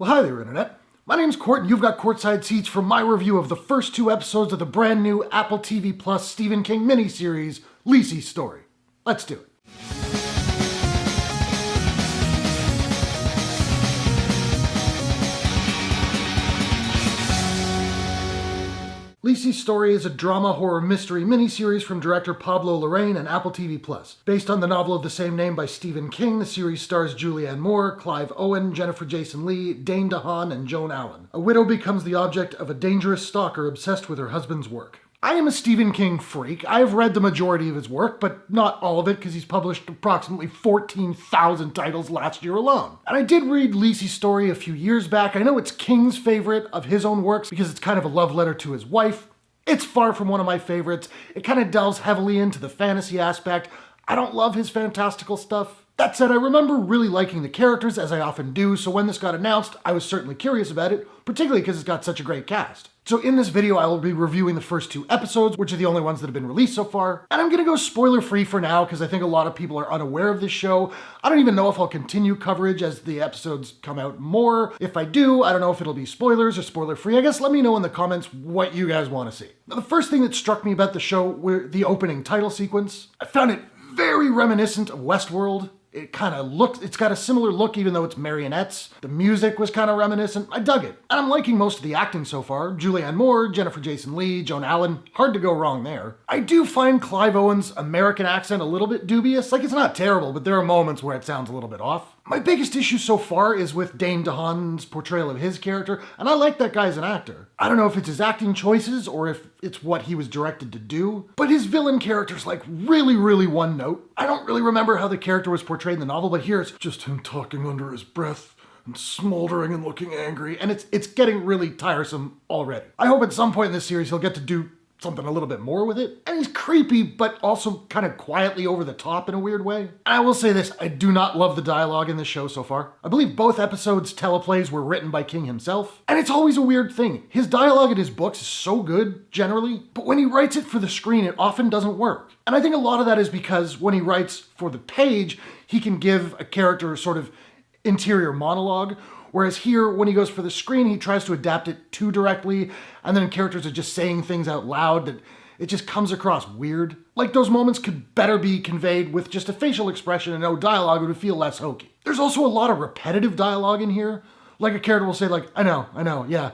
Well, hi there, Internet. My name's Court, and you've got courtside seats for my review of the first two episodes of the brand new Apple TV Plus Stephen King miniseries, Liseys' Story. Let's do it. Liseys' Story is a drama horror mystery miniseries from director Pablo Larrain and Apple TV Plus. Based on the novel of the same name by Stephen King, the series stars Julianne Moore, Clive Owen, Jason Leigh, Dane DeHaan, and Joan Allen. A widow becomes the object of a dangerous stalker obsessed with her husband's work. I am a Stephen King freak. I have read the majority of his work, but not all of it because he's published approximately 14,000 titles last year alone. And I did read Liseys' Story a few years back. I know it's King's favorite of his own works because it's kind of a love letter to his wife. It's far from one of my favorites. It kind of delves heavily into the fantasy aspect. I don't love his fantastical stuff. That said, I remember really liking the characters, as I often do, so when this got announced, I was certainly curious about it, particularly because it's got such a great cast. So in this video, I will be reviewing the first two episodes, which are the only ones that have been released so far. And I'm gonna go spoiler-free for now, because I think a lot of people are unaware of this show. I don't even know if I'll continue coverage as the episodes come out more. If I do, I don't know if it'll be spoilers or spoiler-free. I guess let me know in the comments what you guys want to see. Now, the first thing that struck me about the show were the opening title sequence. I found it very reminiscent of Westworld. It kind of looks, it's got a similar look even though it's marionettes. The music was kind of reminiscent. I dug it. And I'm liking most of the acting so far. Julianne Moore, Jason Leigh, Joan Allen. Hard to go wrong there. I do find Clive Owen's American accent a little bit dubious. Like, it's not terrible, but there are moments where it sounds a little bit off. My biggest issue so far is with Dane DeHaan's portrayal of his character, and I like that guy as an actor. I don't know if it's his acting choices or if it's what he was directed to do, but his villain character's like really one note. I don't really remember how the character was portrayed in the novel, but here it's just him talking under his breath and smoldering and looking angry, and it's getting really tiresome already. I hope at some point in this series he'll get to do something a little bit more with it. And he's creepy, but also kind of quietly over the top in a weird way. And I will say this, I do not love the dialogue in this show so far. I believe both episodes' teleplays were written by King himself. And it's always a weird thing. His dialogue in his books is so good, generally, but when he writes it for the screen, it often doesn't work. And I think a lot of that is because when he writes for the page, he can give a character a sort of interior monologue. Whereas here, when he goes for the screen, he tries to adapt it too directly, and then characters are just saying things out loud that it just comes across weird. Like those moments could better be conveyed with just a facial expression and no dialogue, it would feel less hokey. There's also a lot of repetitive dialogue in here. Like a character will say like, I know, yeah,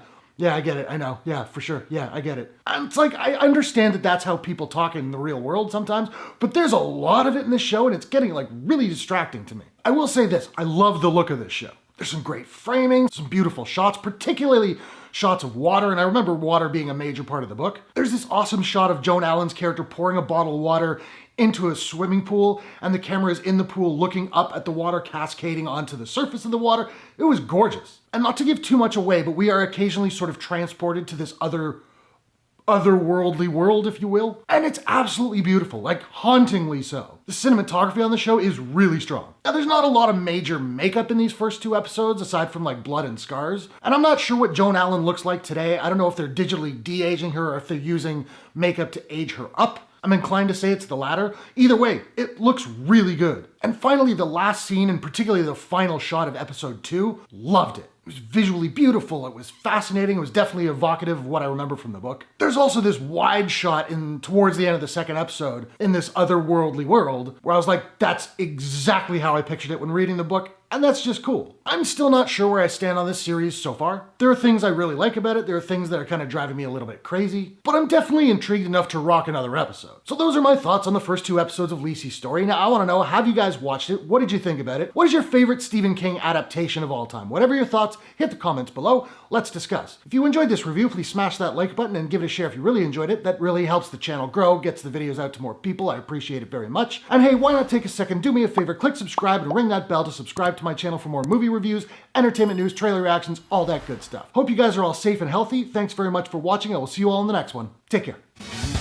I get it, I know, yeah, for sure, yeah, I get it. And it's like, I understand that that's how people talk in the real world sometimes, but there's a lot of it in this show, and it's getting like really distracting to me. I will say this, I love the look of this show. There's some great framing, some beautiful shots, particularly shots of water, and I remember water being a major part of the book. There's this awesome shot of Joan Allen's character pouring a bottle of water into a swimming pool, and the camera is in the pool looking up at the water cascading onto the surface of the water. It was gorgeous. And not to give too much away, but we are occasionally sort of transported to this otherworldly world, if you will. And it's absolutely beautiful, like hauntingly so. The cinematography on the show is really strong. Now, there's not a lot of major makeup in these first two episodes, aside from like blood and scars. And I'm not sure what Joan Allen looks like today. I don't know if they're digitally de-aging her or if they're using makeup to age her up. I'm inclined to say it's the latter. Either way, it looks really good. And finally, the last scene, and particularly the final shot of episode 2, loved it. It was visually beautiful, it was fascinating, it was definitely evocative of what I remember from the book. There's also this wide shot towards the end of the second episode in this otherworldly world where I was like, that's exactly how I pictured it when reading the book, and that's just cool. I'm still not sure where I stand on this series so far. There are things I really like about it, there are things that are kind of driving me a little bit crazy, but I'm definitely intrigued enough to rock another episode. So those are my thoughts on the first two episodes of Liseys' Story. Now I want to know, have you guys watched it? What did you think about it? What is your favorite Stephen King adaptation of all time? Whatever your thoughts, hit the comments below. Let's discuss. If you enjoyed this review, please smash that like button and give it a share if you really enjoyed it. That really helps the channel grow, gets the videos out to more people. I appreciate it very much. And hey, why not take a second, do me a favor, click subscribe and ring that bell to subscribe to my channel for more movie reviews, entertainment news, trailer reactions, all that good stuff. Hope you guys are all safe and healthy. Thanks very much for watching. I will see you all in the next one. Take care.